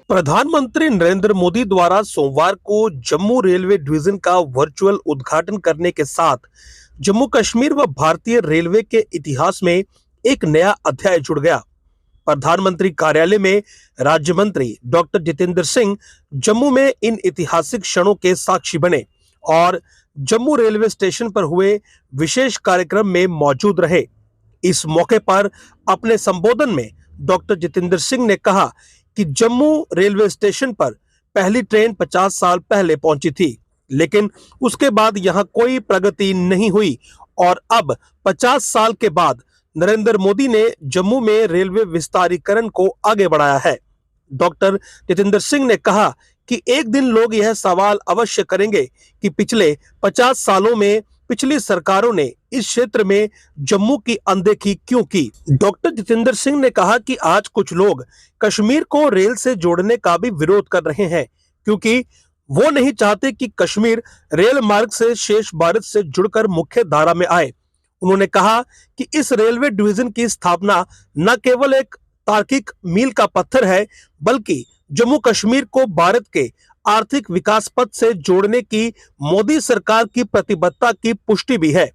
प्रधानमंत्री नरेंद्र मोदी द्वारा सोमवार को जम्मू रेलवे डिवीजन का वर्चुअल उद्घाटन करने के साथ जम्मू कश्मीर व भारतीय रेलवे के इतिहास में एक नया अध्याय जुड़ गया। प्रधानमंत्री कार्यालय में राज्य मंत्री डॉक्टर जितेंद्र सिंह जम्मू में इन ऐतिहासिक क्षणों के साक्षी बने और जम्मू रेलवे स्टेशन पर हुए विशेष कार्यक्रम में मौजूद रहे। इस मौके पर अपने संबोधन में डॉक्टर जितेंद्र सिंह ने कहा कि जम्मू रेलवे स्टेशन पर पहली ट्रेन 50 साल पहले पहुंची थी, लेकिन उसके बाद यहां कोई प्रगति नहीं हुई और अब 50 साल के बाद नरेंद्र मोदी ने जम्मू में रेलवे विस्तारीकरण को आगे बढ़ाया है। डॉक्टर जितेंद्र सिंह ने कहा कि एक दिन लोग यह सवाल अवश्य करेंगे कि पिछले 50 सालों में पिछली सरकारों ने इस क्षेत्र में जम्मू की अनदेखी क्यों की। डॉक्टर जितेंद्र सिंह ने कहा कि आज कुछ लोग कश्मीर को रेल से जोड़ने का भी विरोध कर रहे हैं, क्योंकि वो नहीं चाहते कि कश्मीर रेल मार्ग से शेष भारत से जुड़कर मुख्य धारा में आए। उन्होंने कहा कि इस रेलवे डिवीजन की स्थापना न केवल एक तार्किक मील का पत्थर है, बल्कि जम्मू कश्मीर को भारत के आर्थिक विकास पथ से जोड़ने की मोदी सरकार की प्रतिबद्धता की पुष्टि भी है।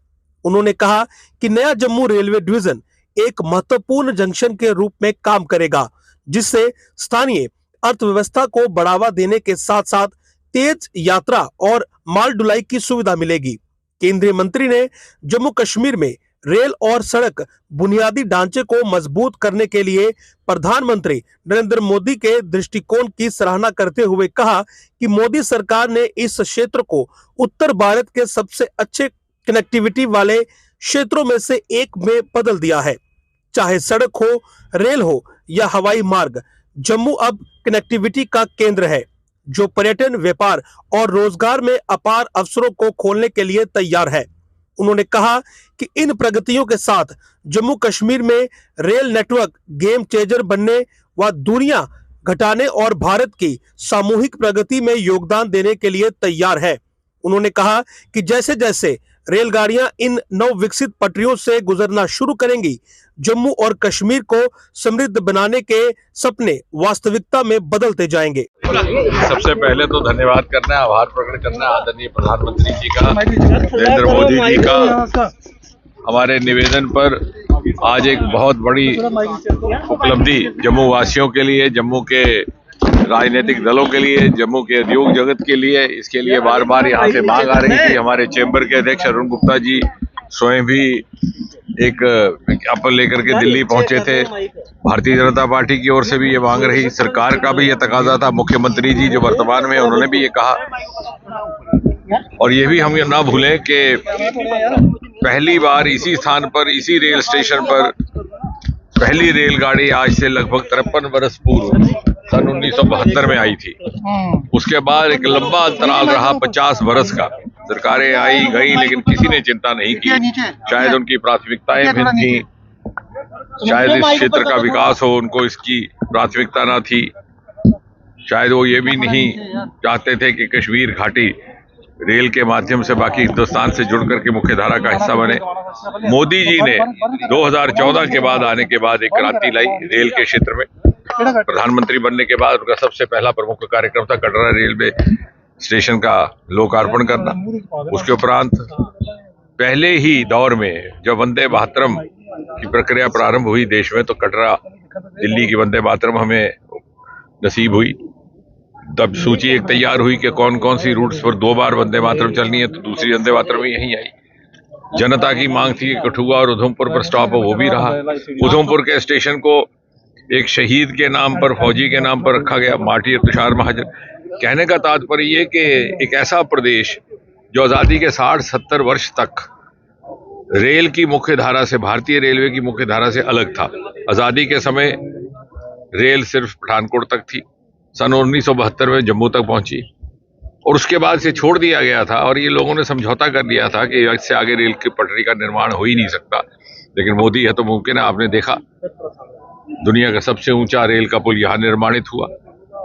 उन्होंने कहा कि नया जम्मू रेलवे डिवीजन एक महत्वपूर्ण जंक्शन के रूप में काम करेगा, जिससे स्थानीय अर्थव्यवस्था को बढ़ावा देने के साथ साथ तेज यात्रा और माल ढुलाई की सुविधा मिलेगी। केंद्रीय मंत्री ने जम्मू कश्मीर में रेल और सड़क बुनियादी ढांचे को मजबूत करने के लिए प्रधानमंत्री नरेंद्र मोदी के दृष्टिकोण की सराहना करते हुए कहा कि मोदी सरकार ने इस क्षेत्र को उत्तर भारत के सबसे अच्छे कनेक्टिविटी वाले क्षेत्रों में से एक में बदल दिया है। चाहे सड़क हो, रेल हो या हवाई मार्ग, जम्मू अब कनेक्टिविटी का केंद्र है, जो पर्यटन, व्यापार और रोजगार में अपार अवसरों को खोलने के लिए तैयार है। उन्होंने कहा कि इन प्रगतियों के साथ जम्मू कश्मीर में रेल नेटवर्क गेम चेंजर बनने व दूरियां घटाने और भारत की सामूहिक प्रगति में योगदान देने के लिए तैयार है। उन्होंने कहा कि जैसे जैसे रेलगाड़ियां इन नव विकसित पटरियों से गुजरना शुरू करेंगी, जम्मू और कश्मीर को समृद्ध बनाने के सपने वास्तविकता में बदलते जाएंगे। सबसे पहले तो धन्यवाद करना है, आभार प्रकट करना है आदरणीय प्रधानमंत्री जी का, नरेंद्र मोदी जी का। हमारे निवेदन पर आज एक बहुत बड़ी उपलब्धि जम्मू वासियों के लिए, जम्मू के राजनीतिक दलों के लिए, जम्मू के उद्योग जगत के लिए, इसके लिए बार बार यहाँ से मांग आ रही थी। हमारे चैम्बर के अध्यक्ष अरुण गुप्ता जी स्वयं भी एक ज्ञापन लेकर के दिल्ली पहुंचे थे। भारतीय जनता पार्टी की ओर से भी ये मांग रही, सरकार का भी ये तकाजा था। मुख्यमंत्री जी जो वर्तमान में, उन्होंने भी ये कहा। और ये भी हम ना भूलें कि पहली बार इसी स्थान पर, इसी रेल स्टेशन पर पहली रेलगाड़ी आज से लगभग 53 वर्ष पूर्व सन 1972 में आई थी। उसके बाद एक लंबा अंतराल रहा 50 वर्ष का। सरकारें आई गई, लेकिन किसी ने चिंता नहीं की। शायद उनकी प्राथमिकताएं भिन्न थी, शायद इस क्षेत्र का विकास हो, उनको इसकी प्राथमिकता ना थी। शायद वो ये भी नहीं चाहते थे कि कश्मीर घाटी रेल के माध्यम से बाकी हिंदुस्तान से जुड़ करके मुख्यधारा का हिस्सा बने। मोदी जी ने 2014 के बाद आने के बाद एक क्रांति लाई रेल के क्षेत्र में। प्रधानमंत्री बनने के बाद उनका सबसे पहला प्रमुख कार्यक्रम था कटरा रेलवे स्टेशन का लोकार्पण करना। उसके उपरांत पहले ही दौर में जब वंदे मातरम की प्रक्रिया प्रारंभ हुई देश में, तो कटरा दिल्ली की वंदे मातरम हमें नसीब हुई। तब सूची एक तैयार हुई कि कौन कौन सी रूट्स पर 2 बार वंदे मातरम चलनी है, तो दूसरी वंदे मातरम यहीं आई। जनता की मांग थी कि कठुआ और उधमपुर पर स्टॉप हो, वो भी रहा। उधमपुर के स्टेशन को एक शहीद के नाम पर, फौजी के नाम पर रखा गया, मार्टियर तुषार महाजन। कहने का तात्पर्य ये कि एक ऐसा प्रदेश जो आज़ादी के 60-70 वर्ष तक रेल की मुख्य धारा से, भारतीय रेलवे की मुख्य धारा से अलग था। आज़ादी के समय रेल सिर्फ पठानकोट तक थी, सन 1972 में जम्मू तक पहुंची और उसके बाद से छोड़ दिया गया था। और ये लोगों ने समझौता कर लिया था कि इससे आगे रेल की पटरी का निर्माण हो ही नहीं सकता। लेकिन मोदी है तो मुमकिन है। आपने देखा दुनिया का सबसे ऊंचा रेल का पुल यहाँ निर्माणित हुआ,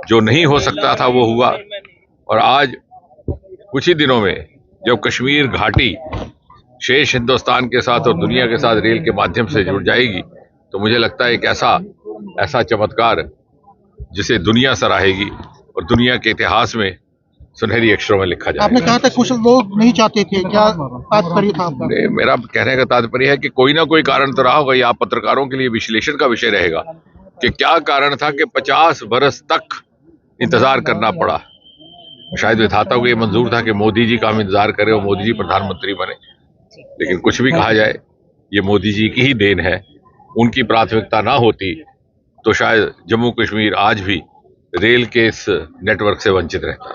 जो नहीं हो सकता था वो हुआ। और आज कुछ ही दिनों में जब कश्मीर घाटी शेष हिंदुस्तान के साथ और दुनिया के साथ रेल के माध्यम से जुड़ जाएगी, तो मुझे लगता है एक ऐसा चमत्कार जिसे दुनिया सराहेगी और दुनिया के इतिहास में सुनहरी अक्षरों में लिखा जाएगा। आपने कहा था कुछ लोग नहीं चाहते थे, क्या तात्पर्य था आपका? मेरा कहने का तात्पर्य है कि कोई ना कोई कारण तो रहा होगा। ये आप पत्रकारों के लिए विश्लेषण का विषय रहेगा कि क्या कारण था कि 50 बरस तक इंतजार करना पड़ा। शायद विधाता को ये मंजूर था कि मोदी जी का हम इंतजार करें और मोदी जी प्रधानमंत्री बने, लेकिन कुछ भी कहा जाए ये मोदी जी की ही देन है। उनकी प्राथमिकता ना होती तो शायद जम्मू कश्मीर आज भी रेल के इस नेटवर्क से वंचित रहता।